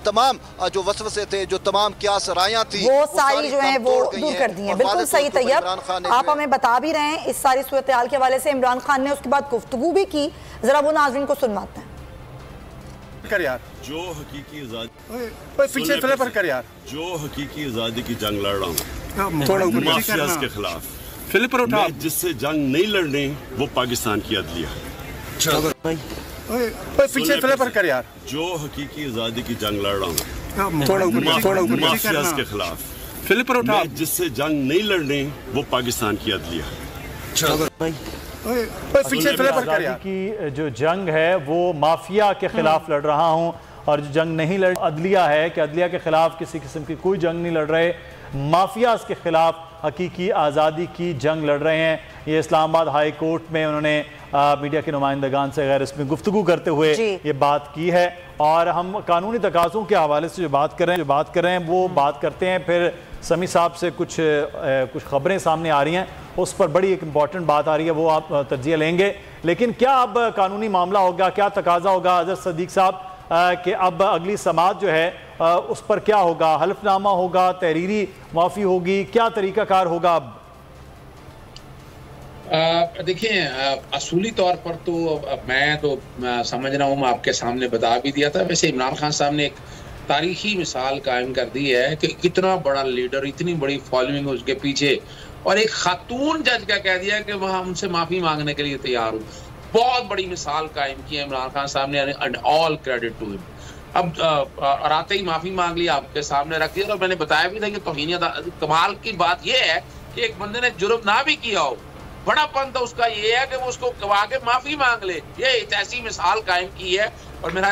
तमाम जो वसवसे थे, जो तमाम क्यास रायां थी, वो सारी जो है वो दूर कर दी हैं। बिल्कुल सही तैयब, आप हमें बता भी रहे हैं इस सारी सूरत हाल के हवाले से। इमरान खान ने उसके बाद गुफ्तगू भी की, जरा वो नाज़रीन को सुनवाते हैं। कर यार, जो हकीकी आजादी पीछे फ्ले पर कर यार, जो हकीकी आजादी की जंग लड़ रहा हूँ थोड़ा माफियाज के खिलाफ, फ्ले पर उठा, जिससे जंग नहीं लड़नी वो पाकिस्तान की अदलिया। पीछे फ्ले पर कर यार, जो हकीकी आजादी की जंग लड़ रहा हूँ थोड़ा माफियाज के खिलाफ, फ्ले पर उठा, जिससे जंग नहीं लड़नी वो पाकिस्तान की अदलिया। पीछे फ्ले पर कर यार, की जो जंग है वो माफिया के खिलाफ लड़ रहा हूँ, और जो जंग नहीं लड़ अदलिया है कि अदलिया के खिलाफ किसी किस्म की कोई जंग नहीं लड़ रहे, माफियाज के खिलाफ हकीकी आज़ादी की जंग लड़ रहे हैं। ये इस्लामाबाद हाई कोर्ट में उन्होंने मीडिया के नुमाइंदगान से गैर इसमें गुफ्तगू करते हुए ये बात की है। और हम कानूनी तकाज़ों के हवाले से जो बात कर रहे हैं वो बात करते हैं। फिर समी साहब से कुछ खबरें सामने आ रही हैं, उस पर बड़ी एक इम्पॉर्टेंट बात आ रही है, वो आप तरजीह लेंगे। लेकिन क्या अब कानूनी मामला होगा, क्या तकाजा होगा हज़रत सदीक साहब कि अब अगली समात जो है उस पर क्या होगा? हल्फनामा होगा, तहरीरी माफ़ी होगी, क्या तरीक़ाकार होगा अब? देखिए, असूली तौर पर तो मैं तो समझ रहा हूँ, मैं आपके सामने बता भी दिया था। वैसे इमरान खान साहब ने एक तारीखी मिसाल कायम कर दी है कि कितना बड़ा लीडर, इतनी बड़ी फॉलोइंग उसके पीछे, और एक खातून जज का कह दिया कि वह उनसे माफ़ी मांगने के लिए तैयार हूँ। बहुत बड़ी मिसाल कायम की है इमरान खान साहब ने, and all credit to him. अब और आते ही माफ़ी मांग ली, आपके सामने रख दिया। और मैंने बताया भी था कि तौहीन कमाल की बात यह है कि एक बंदे ने जुर्म ना भी किया हो, बड़ापन तो उसका ये है कि वो उसको गवा के माफ़ी मांग ले। ये एक ऐसी मिसाल कायम की है। और मेरा